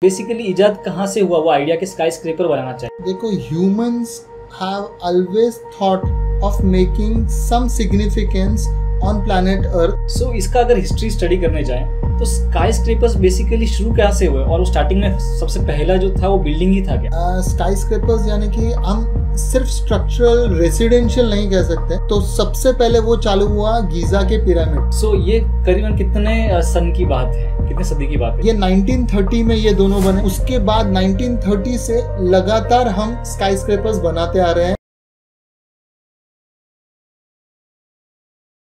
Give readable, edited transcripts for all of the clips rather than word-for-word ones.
Basically इजाद कहाँ से हुआ वो आइडिया कि स्काई स्क्रेपर बनाना चाहिए? देखो, humans have always thought of making some significance on planet earth. So इसका अगर हिस्ट्री स्टडी करने जाएं तो स्काई स्क्रेपर्स बेसिकली शुरू कहाँ से हुए और वो स्टार्टिंग में सबसे पहला जो था वो बिल्डिंग ही था क्या? स्काई स्क्रेपर्स यानी कि हम सिर्फ स्ट्रक्चरल रेसिडेंशियल नहीं कह सकते, तो सबसे पहले वो चालू हुआ गीजा के पिरामिड। सो ये करीबन कितने सन की बात है, कितने सदी की बात है? ये 1930 में ये दोनों बने। उसके बाद 1930 से लगातार हम स्काई स्क्रेपर्स बनाते आ रहे हैं।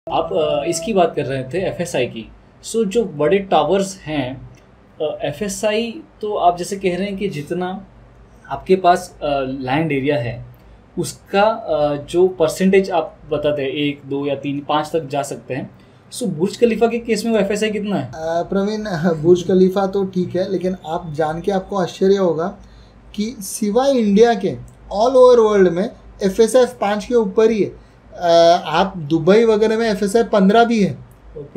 आप इसकी बात कर रहे थे एफएसआई की। सो जो बड़े टावर्स हैं एफएसआई, तो आप जैसे कह रहे हैं कि जितना आपके पास लैंड एरिया है उसका जो परसेंटेज आप बताते हैं 1, 2 या 3, 5 तक जा सकते हैं। सो बुर्ज खलीफा के केस में वो एफएसआई कितना है? प्रवीण, बुर्ज खलीफा तो ठीक है, लेकिन आप जान के आपको आश्चर्य होगा कि सिवाय इंडिया के ऑल ओवर वर्ल्ड में एफएसआई 5 के ऊपर ही है। आप दुबई वगैरह में एफएसआई 15 भी है।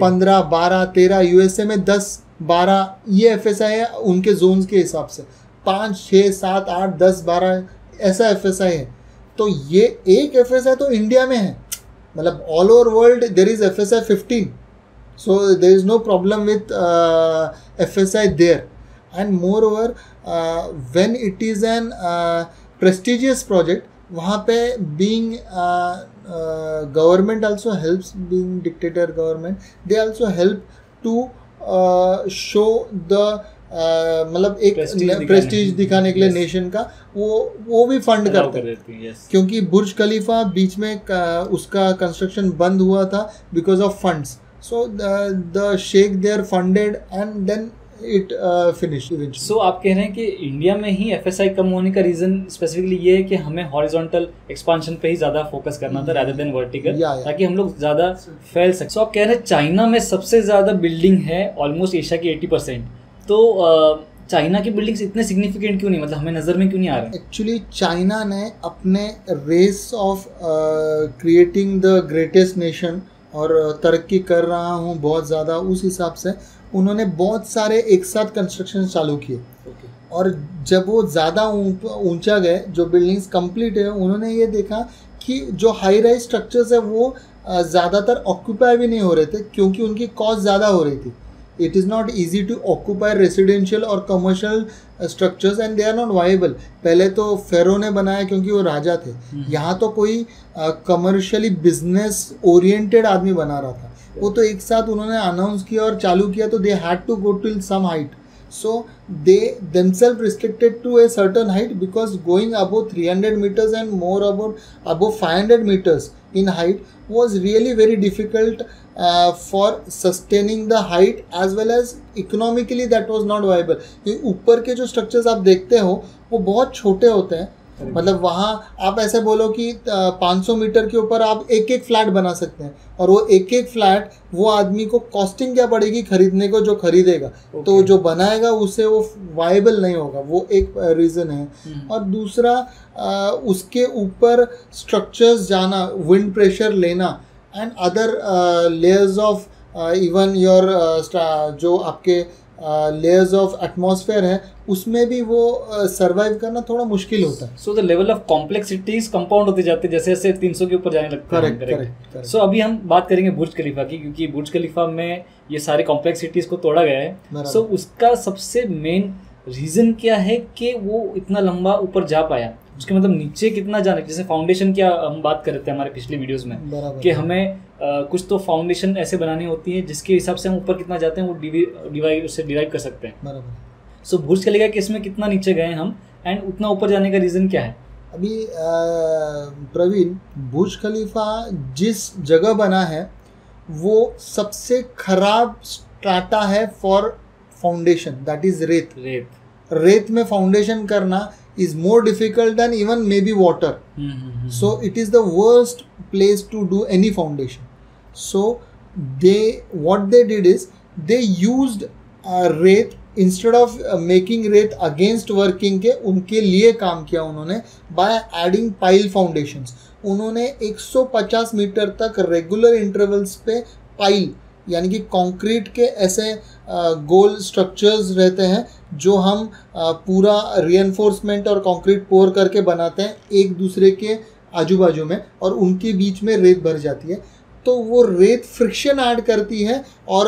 15, 12, 13, यूएसए में 10, 12 ये एफएसआई है उनके जोन्स के हिसाब से। 5, 6, 7, 8, 10, 12 ऐसा एफएसआई है। तो ये एक एफएसआई तो इंडिया में है, मतलब all over world there is FSI 15, so there is no problem with FSI there. And moreover when it is an prestigious project, वहाँ पे being government also helps, being dictator government, they also help to show the मतलब एक Prestige दिखाने के लिए nation का वो भी फंड करते हैं। क्योंकि बुर्ज खलीफा बीच में उसका कंस्ट्रक्शन बंद हुआ था because of funds. So the sheikh there funded and then it finished eventually. So आप कह रहे हैं कि इंडिया में ही एफएसआई कम होने का रीजन स्पेसिफिकली ये है कि हमें हॉरिजॉन्टल एक्सपांशन पे ही ज्यादा फोकस करना था रादर देन वर्टिकल, ताकि हम लोग ज्यादा फैल सकें। So आप कह रहे हैं चाइना में सबसे ज्यादा बिल्डिंग है, ऑलमोस्ट एशिया की 80%। तो चाइना की बिल्डिंग्स इतने सिग्निफिकेंट क्यों नहीं, मतलब हमें नजर में क्यों नहीं आ रहे? एक्चुअली चाइना ने अपने race of creating the greatest nation और तरक्की कर रहा हूँ बहुत ज़्यादा, उस हिसाब से उन्होंने बहुत सारे एक साथ कंस्ट्रक्शन चालू किए। और जब वो ज़्यादा ऊंचा गए, जो बिल्डिंग्स कंप्लीट है, उन्होंने ये देखा कि जो हाई राइज स्ट्रक्चर्स है वो ज़्यादातर ऑक्यूपाई भी नहीं हो रहे थे क्योंकि उनकी कॉस्ट ज़्यादा हो रही थी। It is not easy to occupy residential और commercial structures and they are not viable. पहले तो फेरो ने बनाया क्योंकि वो राजा थे, यहाँ तो कोई कमर्शियली बिजनेस ओरिएंटेड आदमी बना रहा था। वो तो एक साथ उन्होंने अनाउंस किया और चालू किया, तो they had to go till some height. So they themselves restricted to a certain height because going above 300 meters and more above 500 meters in height was really very difficult for sustaining the height as well as economically that was not viable. ऊपर के जो structures आप देखते हो वो बहुत छोटे होते हैं, मतलब वहाँ आप ऐसे बोलो कि 500 मीटर के ऊपर आप एक एक फ्लैट बना सकते हैं, और वो एक एक फ्लैट वो आदमी को कॉस्टिंग क्या पड़ेगी खरीदने को, जो खरीदेगा तो जो बनाएगा उससे वो वाइबल नहीं होगा। वो एक रीज़न है। और दूसरा उसके ऊपर स्ट्रक्चर्स जाना, विंड प्रेशर लेना and other layers of even your जो आपके लेयर्स ऑफ एटमॉस्फेयर है उसमें भी वो सरवाइव करना थोड़ा मुश्किल होता है। So the level of complexities compound होते जाते जैसे जैसे 300 के ऊपर जाने लगते हैं। करेक्ट। सो अभी हम बात करेंगे बुर्ज खलीफा की, क्योंकि बुर्ज खलीफा में ये सारे कॉम्प्लेक्सिटीज को तोड़ा गया है। सो उसका सबसे मेन रीजन क्या है कि वो इतना लंबा ऊपर जा पाया? उसके मतलब नीचे कितना जाना, जैसे फाउंडेशन क्या हम बात कर रहे थे हमारे पिछले वीडियोस में कि हमें कुछ तो फाउंडेशन ऐसे बनानी होती है जिसके हिसाब से हम ऊपर कितना जाते हैं वो उससे डिराइव कर सकते हैं। बराबर। सो बुर्ज खलीफा के इसमें कितना नीचे गए हम एंड उतना ऊपर जाने का रीज़न क्या है? अभी प्रवीण, बुर्ज खलीफा जिस जगह बना है वो सबसे खराब स्ट्राटा है फॉर फाउंडेशन, दैट इज रेत में फाउंडेशन करना is more difficult than even maybe water. So it is the worst place to do any foundation. So what they did is they used रेत instead of making रेत against working के उनके लिए काम किया उन्होंने by adding pile foundations. उन्होंने 150 metre तक रेगुलर इंटरवल्स पे पाइल यानी कि कंक्रीट के ऐसे गोल स्ट्रक्चर्स रहते हैं जो हम पूरा रीइंफोर्समेंट और कंक्रीट पोर करके बनाते हैं एक दूसरे के आजू बाजू में, और उनके बीच में रेत भर जाती है, तो वो रेत फ्रिक्शन ऐड करती है और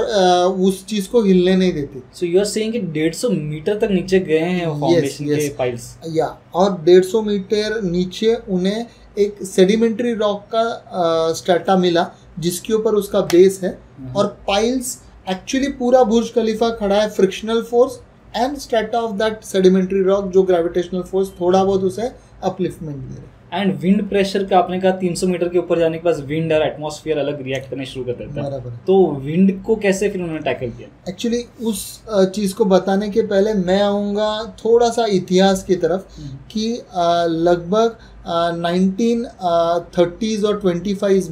उस चीज़ को हिलने नहीं देती। सो यू आर सेइंग कि 150 मीटर तक नीचे गए हैं फाउंडेशन के पाइल्स। या, और 150 मीटर नीचे उन्हें एक सेडिमेंट्री रॉक का स्ट्रेटा मिला जिसके ऊपर उसका बेस है, और पाइल्स एक्चुअली पूरा बुर्ज खलीफा खड़ा है frictional force and strata of that sedimentary rock जो ग्रेविटेशनल फोर्स थोड़ा बहुत उसे अपलिफ्टमेंट दे रहा है। एंड विंड प्रेशर का आपने कहा 300 मीटर के ऊपर जाने के बाद विंड और एटमॉस्फेयर अलग रिएक्ट करने शुरू कर देता है, तो विंड को कैसे फिर उन्होंने टैकल किया? एक्चुअली उस चीज़ को बताने के पहले मैं आऊँगा थोड़ा सा इतिहास की तरफ कि लगभग 1930s और 30s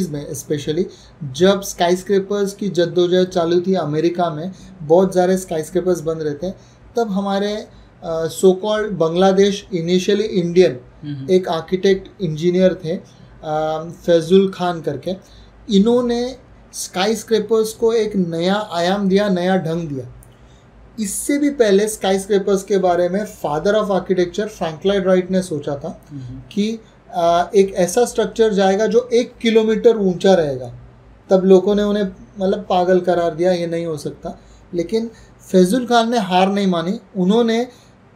में स्पेशली जब स्काई स्क्रैपर्स की जद्दोजहद चालू थी अमेरिका में, बहुत सारे स्काई स्क्रैपर्स बन रहे थे, तब हमारे so called Bangladesh initially Indian एक आर्किटेक्ट इंजीनियर थे फैजुल खान करके, इन्होंने स्काई स्क्रैपर्स को एक नया आयाम दिया, नया ढंग दिया। इससे भी पहले स्काई स्क्रैपर्स के बारे में father of architecture Frank Lloyd Wright ने सोचा था कि एक ऐसा स्ट्रक्चर जाएगा जो 1 किलोमीटर ऊंचा रहेगा। तब लोगों ने उन्हें मतलब पागल करार दिया, ये नहीं हो सकता, लेकिन फैजुल खान ने हार नहीं मानी। उन्होंने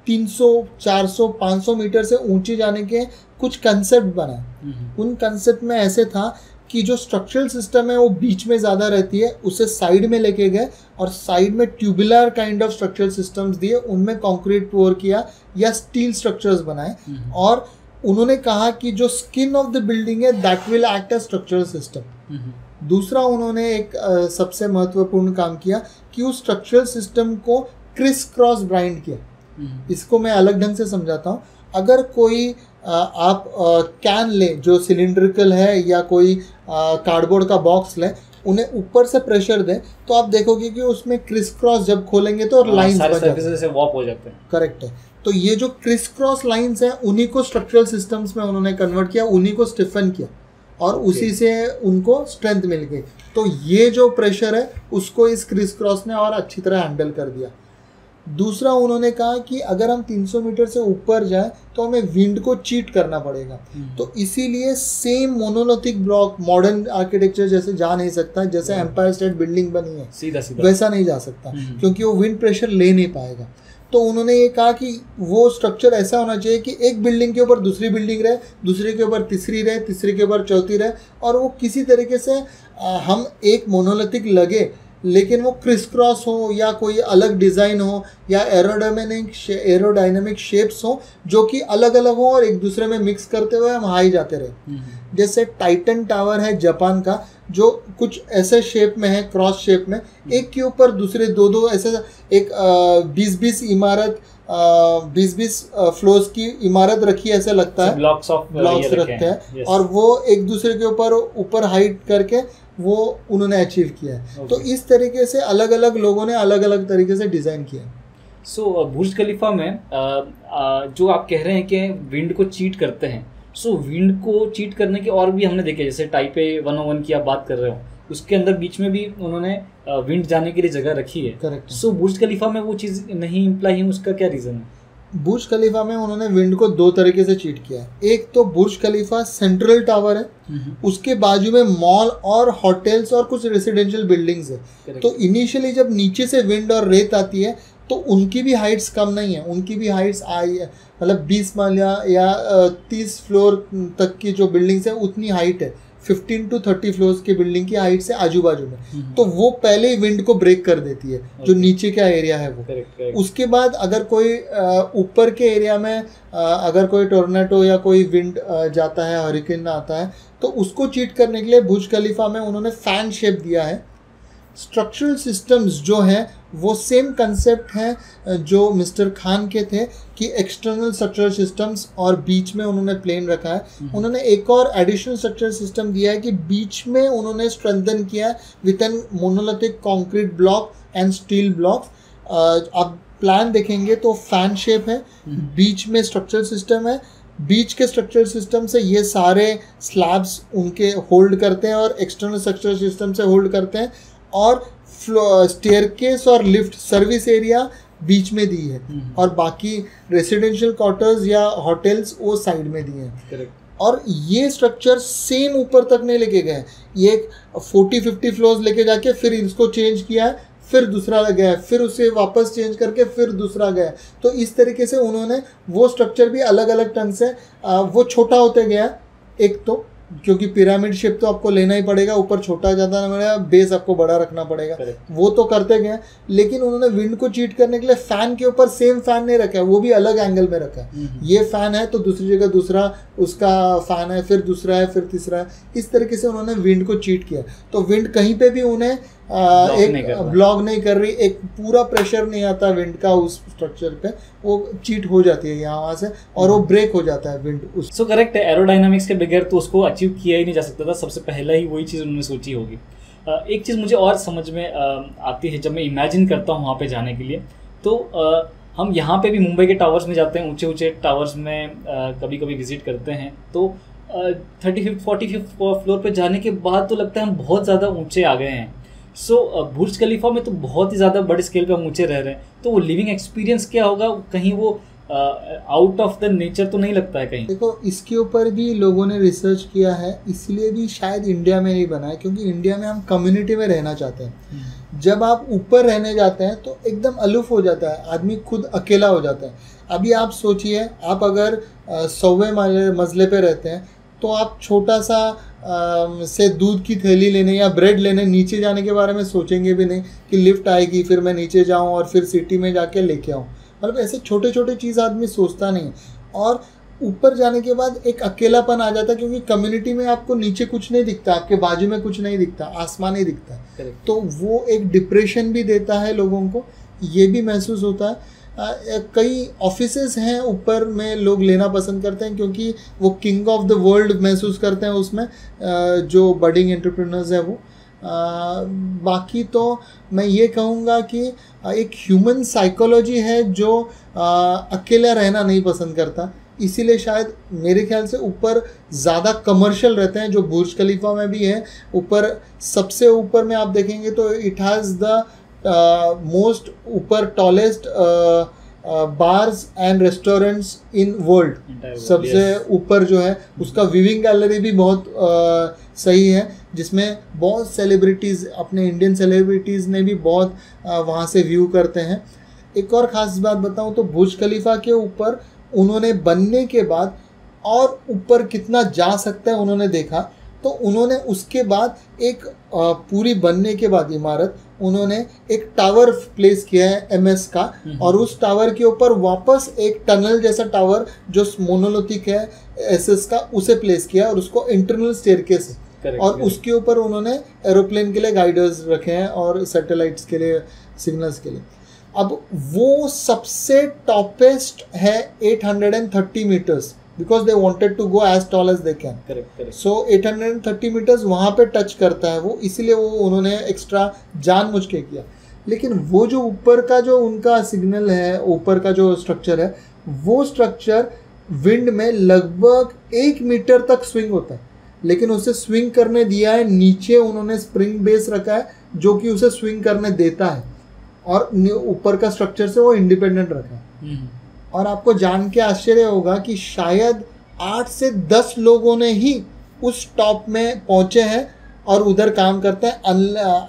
300, 400, 500 मीटर से ऊंचे जाने के कुछ कंसेप्ट बनाए। उन कंसेप्ट में ऐसे था कि जो स्ट्रक्चरल सिस्टम है वो बीच में ज़्यादा रहती है, उसे साइड में लेके गए और साइड में tubular kind of structural systems दिए, उनमें कंक्रीट पोर किया या स्टील स्ट्रक्चर्स बनाए, और उन्होंने कहा कि जो स्किन ऑफ द बिल्डिंग है that will act as structural system. दूसरा उन्होंने एक सबसे महत्वपूर्ण काम किया कि उस स्ट्रक्चरल सिस्टम को क्रिस क्रॉस ग्राइंड किया। इसको मैं अलग ढंग से समझाता हूँ। अगर कोई आप कैन ले जो सिलिंड्रिकल है या कोई कार्डबोर्ड का बॉक्स ले, उन्हें ऊपर से प्रेशर दें तो आप देखोगे कि उसमें क्रिस क्रॉस जब खोलेंगे तो लाइंस बन जाते हैं, वॉर्प हो जाते हैं। करेक्ट है। तो ये जो क्रिस क्रॉस लाइंस हैं उन्हीं को स्ट्रक्चरल सिस्टम्स में उन्होंने कन्वर्ट किया, उन्हीं को स्टिफन किया और उसी से उनको स्ट्रेंथ मिल गई। तो ये जो प्रेशर है उसको इस क्रिस क्रॉस ने और अच्छी तरह हैंडल कर दिया। दूसरा उन्होंने कहा कि अगर हम 300 मीटर से ऊपर जाएं तो हमें विंड को चीट करना पड़ेगा, तो इसीलिए same monolithic block modern architecture जैसे जा नहीं सकता, जैसे एम्पायर स्टेट बिल्डिंग बनी है सीधा वैसा नहीं जा सकता, क्योंकि वो विंड प्रेशर ले नहीं पाएगा। तो उन्होंने ये कहा कि वो स्ट्रक्चर ऐसा होना चाहिए कि एक बिल्डिंग के ऊपर दूसरी बिल्डिंग रहे, दूसरे के ऊपर तीसरी रहे, तीसरे के ऊपर चौथी रहे, और वो किसी तरीके से हम एक मोनोलिथिक लगे लेकिन वो क्रिस क्रॉस हो या कोई अलग डिज़ाइन हो या एरोडायनेमिक शेप्स हो जो कि अलग अलग हो और एक दूसरे में मिक्स करते हुए हम हाई जाते रहे। जैसे टाइटन टावर है जापान का, जो कुछ ऐसे शेप में है, क्रॉस शेप में, एक के ऊपर दूसरे दो ऐसे एक 20-20 इमारत 20-20 फ्लोर्स की इमारत रखी ऐसा लगता है, ब्लॉक्स रखते हैं और वो एक दूसरे के ऊपर हाइट करके वो उन्होंने अचीव किया है। तो इस तरीके से अलग अलग लोगों ने अलग अलग तरीके से डिज़ाइन किया। सो बुर्ज खलीफा में जो आप कह रहे हैं कि विंड को चीट करते हैं, सो विंड को चीट करने के और भी हमने देखे, जैसे टाइपे 101 की आप बात कर रहे हो, उसके अंदर बीच में भी उन्होंने विंड जाने के लिए जगह रखी है। करेक्ट। सो बुर्ज खलीफा में वो चीज़ नहीं इम्प्लाई है, उसका क्या रीज़न है? बुर्ज खलीफा में उन्होंने विंड को दो तरीके से चीट किया है। एक तो बुर्ज खलीफा सेंट्रल टावर है, उसके बाजू में मॉल और होटल्स और कुछ रेसिडेंशियल बिल्डिंग्स है। तो इनिशियली जब नीचे से विंड और रेत आती है तो उनकी भी हाइट्स कम नहीं है, उनकी भी हाइट्स आई है, मतलब 20 माला या 30 फ्लोर तक की जो बिल्डिंग्स है उतनी हाइट है, 15 to 30 फ्लोर्स की बिल्डिंग की हाइट से आजू बाजू में। तो वो पहले ही विंड को ब्रेक कर देती है, जो नीचे का एरिया है वो। उसके बाद अगर कोई ऊपर के एरिया में अगर कोई टोर्नेडो या कोई विंड जाता है, हरिकेन आता है, तो उसको चीट करने के लिए बुर्ज खलीफा में उन्होंने फैन शेप दिया है। स्ट्रक्चरल सिस्टम्स जो हैं वो सेम कंसेप्ट हैं जो मिस्टर खान के थे कि एक्सटर्नल स्ट्रक्चरल सिस्टम्स और बीच में उन्होंने प्लेन रखा है। उन्होंने एक और एडिशनल स्ट्रक्चरल सिस्टम दिया है कि बीच में उन्होंने स्ट्रेंथन किया with an monolithic concrete block and steel block. आप प्लान देखेंगे तो फैन शेप है, बीच में स्ट्रक्चरल सिस्टम है, बीच के स्ट्रक्चरल सिस्टम से ये सारे स्लैब्स उनके होल्ड करते हैं और एक्सटर्नल स्ट्रक्चरल सिस्टम से होल्ड करते हैं, और स्टेयरकेस और लिफ्ट सर्विस एरिया बीच में दी है, और बाकी रेसिडेंशियल क्वार्टर्स या होटल्स वो साइड में दिए हैं। और ये स्ट्रक्चर सेम ऊपर तक नहीं लेके गए, ये 40-50 फ्लोर्स लेके जाके फिर इसको चेंज किया है, फिर दूसरा गया, फिर उसे वापस चेंज करके फिर दूसरा गया। तो इस तरीके से उन्होंने वो स्ट्रक्चर भी अलग अलग ढंग से वो छोटा होते गया, एक तो क्योंकि पिरामिड शेप तो आपको लेना ही पड़ेगा, ऊपर छोटा ज़्यादा नहीं पड़ेगा, बेस आपको बड़ा रखना पड़ेगा, वो तो करते गए। लेकिन उन्होंने विंड को चीट करने के लिए फैन के ऊपर सेम फैन नहीं रखा है, वो भी अलग एंगल में रखा है। ये फैन है तो दूसरी जगह दूसरा उसका फैन है, फिर दूसरा है, फिर तीसरा है। इस तरीके से उन्होंने विंड को चीट किया, तो विंड कहीं पे भी उन्हें एक ब्लॉक नहीं कर रही, एक पूरा प्रेशर नहीं आता विंड का उस स्ट्रक्चर पे, वो चीट हो जाती है यहाँ वहाँ से और वो ब्रेक हो जाता है विंड उस। सो करेक्ट है, एरोडायनामिक्स के बगैर तो उसको अचीव किया ही नहीं जा सकता था, सबसे पहला ही वही चीज़ उन्होंने सोची होगी। एक चीज़ मुझे और समझ में आती है जब मैं इमेजिन करता हूँ वहाँ पे जाने के लिए, तो हम यहाँ पे भी मुंबई के टावर्स में जाते हैं, ऊंचे ऊंचे टावर्स में कभी कभी विजिट करते हैं, तो 35th 45th फ्लोर पे जाने के बाद तो लगता है हम बहुत ज़्यादा ऊंचे आ गए हैं। सो बुर्ज खलीफा में तो बहुत ही ज़्यादा बड़े स्केल पे हम ऊंचे रह रहे हैं, तो वो लिविंग एक्सपीरियंस क्या होगा, कहीं वो आउट ऑफ द नेचर तो नहीं लगता है कहीं? देखो, इसके ऊपर भी लोगों ने रिसर्च किया है, इसलिए भी शायद इंडिया में नहीं बना है, क्योंकि इंडिया में हम कम्युनिटी में रहना चाहते हैं। जब आप ऊपर रहने जाते हैं तो एकदम अलूफ हो जाता है आदमी, खुद अकेला हो जाता है। अभी आप सोचिए, आप अगर 100वें मंजिले पे रहते हैं तो आप छोटा सा से दूध की थैली लेने या ब्रेड लेने नीचे जाने के बारे में सोचेंगे भी नहीं कि लिफ्ट आएगी फिर मैं नीचे जाऊं और फिर सिटी में जाके लेके आऊं। मतलब ऐसे छोटे छोटे चीज़ आदमी सोचता नहीं। और ऊपर जाने के बाद एक अकेलापन आ जाता है, क्योंकि कम्युनिटी में आपको नीचे कुछ नहीं दिखता, आपके बाजू में कुछ नहीं दिखता, आसमान नहीं दिखता। तो वो एक डिप्रेशन भी देता है लोगों को, ये भी महसूस होता है। कई ऑफिसेज हैं ऊपर में लोग लेना पसंद करते हैं, क्योंकि वो किंग ऑफ द वर्ल्ड महसूस करते हैं उसमें, जो बडिंग एंटरप्रेन्योर्स है वो। बाकी तो मैं ये कहूँगा कि एक ह्यूमन साइकोलॉजी है जो अकेला रहना नहीं पसंद करता, इसीलिए शायद मेरे ख्याल से ऊपर ज़्यादा कमर्शियल रहते हैं, जो बुर्ज खलीफा में भी है। ऊपर सबसे ऊपर में आप देखेंगे तो इट हैज़ द मोस्ट ऊपर tallest bars and restaurants in world. सबसे ऊपर जो है उसका व्यूइंग गैलरी भी बहुत सही है, जिसमें बहुत सेलिब्रिटीज़, अपने इंडियन सेलिब्रिटीज़ ने भी बहुत वहाँ से व्यू करते हैं। एक और ख़ास बात बताऊँ तो बुर्ज खलीफा के ऊपर उन्होंने बनने के बाद और ऊपर कितना जा सकता है उन्होंने देखा, तो उन्होंने उसके बाद एक पूरी बनने के बाद इमारत उन्होंने एक टावर प्लेस किया है MS का, और उस टावर के ऊपर वापस एक टनल जैसा टावर जो मोनोलिथिक है SS का, उसे प्लेस किया और उसको इंटरनल स्टेयरकेस है, और उसके ऊपर उन्होंने एरोप्लेन के लिए गाइडर्स रखे हैं और सैटेलाइट्स के लिए, सिग्नल्स के लिए। अब वो सबसे टॉपेस्ट है 830 meters, because they wanted to go as tall as they can. So 830 meters वहाँ पे टच करता है वो, इसीलिए वो उन्होंने एक्स्ट्रा जानबूझ के किया। लेकिन वो जो ऊपर का जो उनका सिग्नल है, ऊपर का जो स्ट्रक्चर है, वो स्ट्रक्चर विंड में लगभग 1 मीटर तक स्विंग होता है, लेकिन उसे स्विंग करने दिया है नीचे उन्होंने स्प्रिंग बेस रखा है जो कि उसे स्विंग करने देता है, और ऊपर का स्ट्रक्चर से वो इंडिपेंडेंट रखा है। और आपको जान के आश्चर्य होगा कि शायद 8 से 10 लोगों ने ही उस टॉप में पहुंचे हैं और उधर काम करते हैं,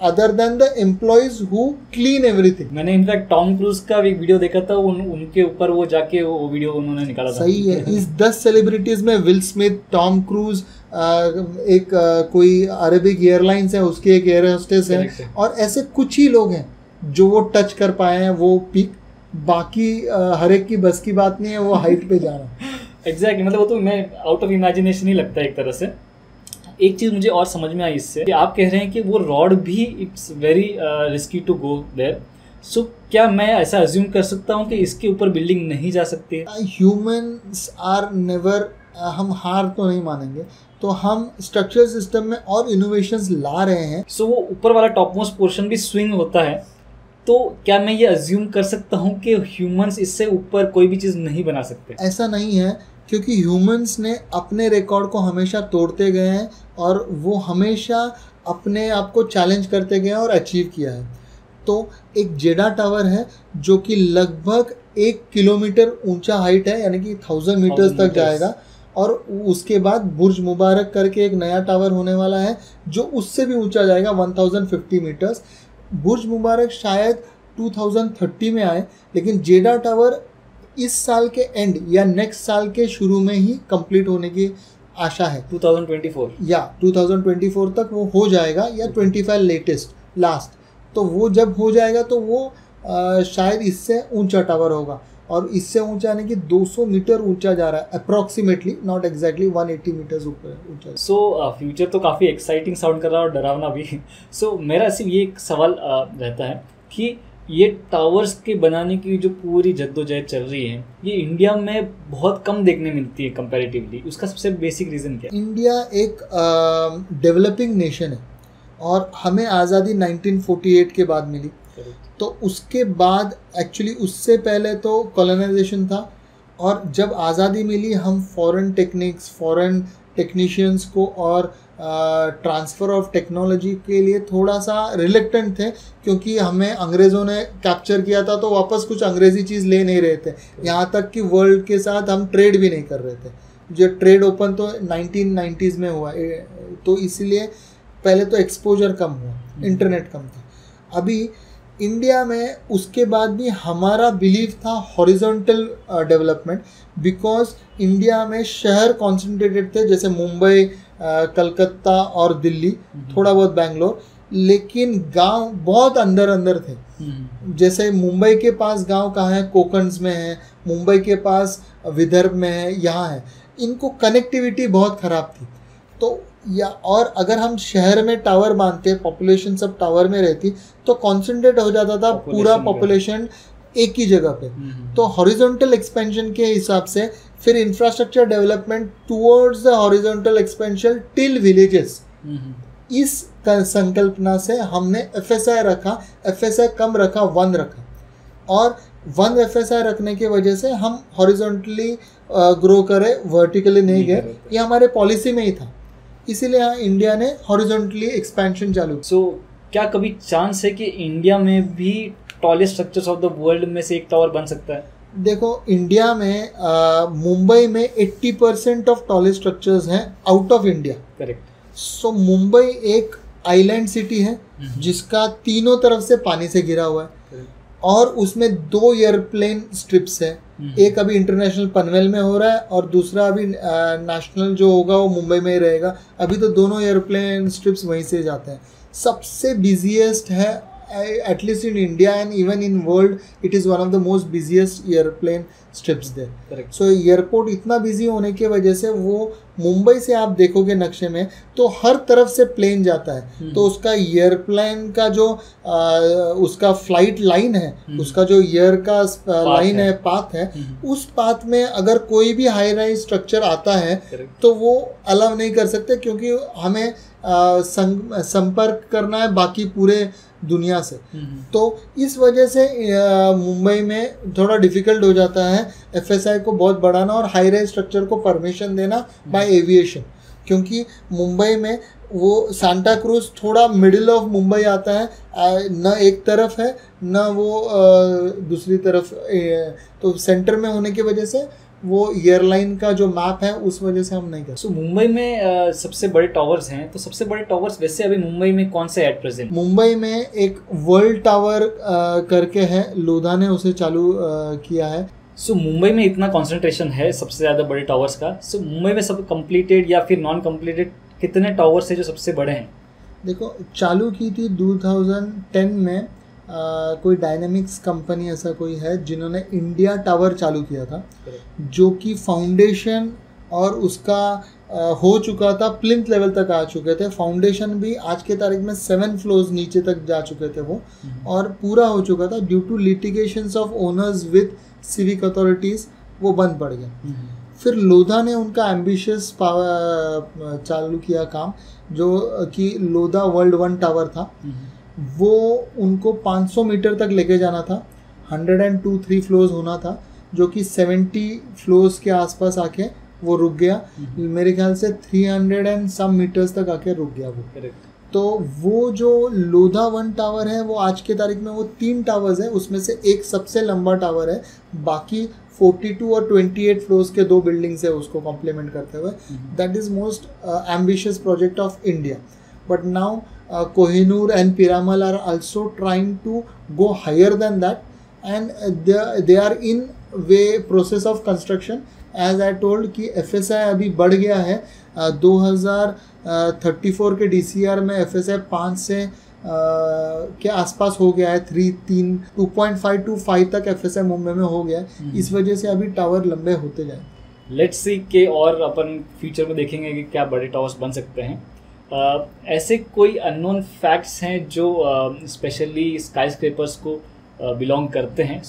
other than the employees who clean everything. मैंने इनफैक्ट टॉम क्रूज का एक वीडियो देखा था, उनके ऊपर वो जाके वो वीडियो उन्होंने निकाला था। सही है। इस 10 सेलिब्रिटीज में विल स्मिथ, टॉम क्रूज, एक कोई अरेबिक एयरलाइंस है उसकी एक एयर होस्टेस है, और ऐसे कुछ ही लोग हैं जो वो टच कर पाए हैं वो पीक। बाकी हर एक की बस की बात नहीं है वो हाइट पे जाना। एग्जैक्टली, मतलब वो तो मैं आउट ऑफ इमेजिनेशन ही लगता है एक तरह से। एक चीज़ मुझे और समझ में आई इससे कि आप कह रहे हैं कि वो रॉड भी it's very risky to go there. So क्या मैं ऐसा अज्यूम कर सकता हूँ कि इसके ऊपर बिल्डिंग नहीं जा सकती? ह्यूमन्स आर नेवर, हम हार तो नहीं मानेंगे, तो हम स्ट्रक्चरल सिस्टम में और इनोवेशंस ला रहे हैं। सो वो ऊपर वाला टॉप मोस्ट पोर्शन भी स्विंग होता है, तो क्या मैं ये अज्यूम कर सकता हूँ कि ह्यूमंस इससे ऊपर कोई भी चीज़ नहीं बना सकते? ऐसा नहीं है, क्योंकि ह्यूमंस ने अपने रिकॉर्ड को हमेशा तोड़ते गए हैं और वो हमेशा अपने आप को चैलेंज करते गए और अचीव किया है। तो एक जेडा टावर है जो कि लगभग 1 किलोमीटर ऊंचा हाइट है, यानी कि 1000 मीटर्स तक जाएगा। और उसके बाद बुर्ज मुबारक करके एक नया टावर होने वाला है जो उससे भी ऊंचा जाएगा 1050 मीटर्स। बुर्ज मुबारक शायद 2030 में आए, लेकिन जेडा टावर इस साल के एंड या नेक्स्ट साल के शुरू में ही कंप्लीट होने की आशा है। 2024 या 2024 तक वो हो जाएगा, या 25 लेटेस्ट लास्ट। तो वो जब हो जाएगा तो वो शायद इससे ऊंचा टावर होगा, और इससे ऊंचा यानी कि 200 मीटर ऊंचा जा रहा है अप्रॉक्सीमेटली, नॉट एग्जैक्टली 180 मीटर्स ऊपर ऊंचा। सो फ्यूचर तो काफ़ी एक्साइटिंग साउंड कर रहा है और डरावना भी। सो मेरा सिर्फ ये एक सवाल रहता है कि ये टावर्स के बनाने की जो पूरी जद्दोजहद चल रही है, ये इंडिया में बहुत कम देखने मिलती है कंपैरेटिवली। उसका सबसे बेसिक रीज़न क्या है? इंडिया एक डेवलपिंग नेशन है और हमें आज़ादी 1948 के बाद मिली। तो उसके बाद एक्चुअली उससे पहले तो कॉलोनाइजेशन था, और जब आज़ादी मिली हम फॉरेन टेक्निक्स, फॉरेन टेक्नीशियंस को और ट्रांसफ़र ऑफ टेक्नोलॉजी के लिए थोड़ा सा रिलेक्टेंट थे, क्योंकि हमें अंग्रेज़ों ने कैप्चर किया था तो वापस कुछ अंग्रेज़ी चीज़ ले नहीं रहे थे। यहाँ तक कि वर्ल्ड के साथ हम ट्रेड भी नहीं कर रहे थे। जो ट्रेड ओपन तो 1990s में हुआ, तो इसलिए पहले तो एक्सपोजर कम हुआ, इंटरनेट कम था। अभी इंडिया में उसके बाद भी हमारा बिलीव था हॉरिजॉन्टल डेवलपमेंट, बिकॉज इंडिया में शहर कॉन्सेंट्रेटेड थे, जैसे मुंबई, कलकत्ता और दिल्ली, थोड़ा बहुत बेंगलोर, लेकिन गांव बहुत अंदर अंदर थे। जैसे मुंबई के पास गांव कहाँ है? कोकन्स में है, मुंबई के पास विदर्भ में है, यहाँ है। इनको कनेक्टिविटी बहुत ख़राब थी। तो या और अगर हम शहर में टावर बांधते, पॉपुलेशन सब टावर में रहती, तो कॉन्सेंट्रेट हो जाता था पूरा पॉपुलेशन एक ही जगह पे। तो हॉरिजॉन्टल एक्सपेंशन के हिसाब से फिर infrastructure development towards the horizontal expansion till villages, इस संकल्पना से हमने FSI रखा, FSI कम रखा, 1 रखा, और 1 FSI रखने की वजह से हम हॉरिजॉन्टली ग्रो करे, वर्टिकली नहीं गए। ये हमारे पॉलिसी में ही था, इसीलिए यहाँ इंडिया ने हॉरिजॉन्टली एक्सपेंशन चालू। सो क्या कभी चांस है कि इंडिया में भी tallest structures of the world में से एक टावर बन सकता है? देखो, इंडिया में मुंबई में 80% ऑफ टॉलेस्ट स्ट्रक्चर्स हैं आउट ऑफ इंडिया। करेक्ट। सो मुंबई एक आइलैंड सिटी है जिसका तीनों तरफ से पानी से घिरा हुआ है, और उसमें 2 एयरप्लेन स्ट्रिप्स है। एक अभी इंटरनेशनल पनवेल में हो रहा है और दूसरा अभी नेशनल जो होगा वो मुंबई में ही रहेगा। अभी तो दोनों एयरप्लेन स्ट्रिप्स वहीं से जाते हैं। सबसे बिजिएस्ट है, at least in India and even in world, it is one of the most busiest airplane strips there. So airport इतना बिजी होने की वजह से वो मुंबई से आप देखोगे नक्शे में तो हर तरफ से प्लेन जाता है। तो उसका एयरप्लेन का जो उसका फ्लाइट लाइन है, उसका जो एयर का लाइन है, पाथ है, उस पाथ में अगर कोई भी हाई राइज स्ट्रक्चर आता है तो वो अलाउ नहीं कर सकते, क्योंकि हमें संपर्क करना है बाकी पूरे दुनिया से। तो इस वजह से मुंबई में थोड़ा डिफ़िकल्ट हो जाता है FSI को बहुत बढ़ाना और हाई राइज स्ट्रक्चर को परमिशन देना बाय एविएशन, क्योंकि मुंबई में वो सांता क्रूज थोड़ा मिडिल ऑफ मुंबई आता है, न एक तरफ है न वो दूसरी तरफ, तो सेंटर में होने की वजह से वो एयरलाइन का जो मैप है उस वजह से हम नहीं कर। सो मुंबई में सबसे बड़े टावर्स हैं, तो सबसे बड़े टावर्स वैसे अभी मुंबई में कौन से एट प्रेजेंट? मुंबई में एक वर्ल्ड टावर करके है, लोधा ने उसे चालू किया है। सो मुंबई में इतना कंसंट्रेशन है सबसे ज़्यादा बड़े टावर्स का। सो मुंबई में सब कंप्लीटेड या फिर नॉन कंप्लीटेड कितने टावर्स हैं जो सबसे बड़े हैं? देखो, चालू की थी 2010 में कोई डायनेमिक्स कंपनी ऐसा कोई है जिन्होंने इंडिया टावर चालू किया था, जो कि फाउंडेशन और उसका हो चुका था, प्लिंथ लेवल तक आ चुके थे। फाउंडेशन भी आज के तारीख में 7 फ्लोर्स नीचे तक जा चुके थे वो, और पूरा हो चुका था। Due to litigations of owners with civic authorities वो बंद पड़ गया। फिर लोधा ने उनका एम्बिशियस चालू किया काम, जो कि लोधा वर्ल्ड 1 टावर था। वो उनको 500 मीटर तक लेके जाना था, 102-3 फ्लोर्स होना था, जो कि 70 फ्लोर्स के आसपास आके वो रुक गया, मेरे ख्याल से 300 एंड सम मीटर्स तक आके रुक गया वो। तो वो जो लोधा 1 टावर है वो आज के तारीख में वो 3 टावर्स है, उसमें से एक सबसे लंबा टावर है, बाकी 42 और 28 फ्लोर्स के 2 बिल्डिंग्स है उसको कॉम्प्लीमेंट करते हुए। That is most ambitious project of India, but now Kohinoor and Piramal are also trying to go higher than that, and they are in way process of construction. As I told कि FSI अभी बढ़ गया है, 2034 के DCR में FSI 5 से के आसपास हो गया है, 2.5 to 5 तक FSI मुंबई में हो गया है। इस वजह से अभी टावर लंबे होते जाए। लेट्स सी के और अपन फ्यूचर में देखेंगे कि क्या बड़े टावर्स बन सकते हैं। ऐसे कोई अननोन फैक्ट्स हैं जो स्पेशली स्काई स्क्रैपर्स को बिलोंग करते हैं,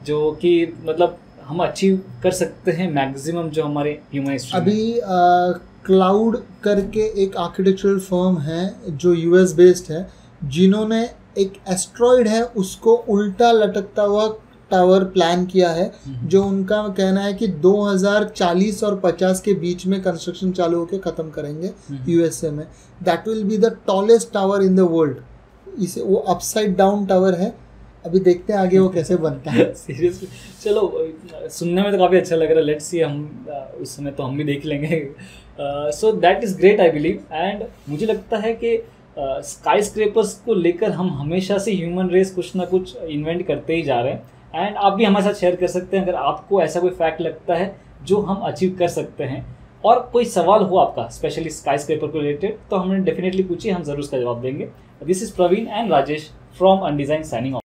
जो कि मतलब हम अचीव कर सकते हैं मैक्सिमम जो हमारे ह्यूमन हिस्ट्री में? अभी क्लाउड करके एक आर्किटेक्चरल फर्म है जो US बेस्ड है, जिन्होंने एक एस्ट्रॉइड है उसको उल्टा लटकता हुआ टावर प्लान किया है, जो उनका कहना है कि 2040 और 50 के बीच में कंस्ट्रक्शन चालू होकर ख़त्म करेंगे USA में। That will be the tallest tower in the world. इसे वो अपसाइड डाउन टावर है, अभी देखते हैं आगे वो कैसे बनता है। सीरियसली चलो, सुनने में तो काफ़ी अच्छा लग रहा है। लेट्स सी, हम उस समय तो हम भी देख लेंगे। So that is great I believe. And मुझे लगता है कि स्काई स्क्रैपर्स को लेकर हम हमेशा से ह्यूमन रेस कुछ ना कुछ इन्वेंट करते ही जा रहे हैं। एंड आप भी हमारे साथ शेयर कर सकते हैं अगर आपको ऐसा कोई फैक्ट लगता है जो हम अचीव कर सकते हैं, और कोई सवाल हो आपका स्पेशली स्काई स्क्रैपर को रिलेटेड, तो हमने डेफिनेटली पूछिए, हम जरूर उसका जवाब देंगे। This is Praveen and Rajesh from undesign signing of.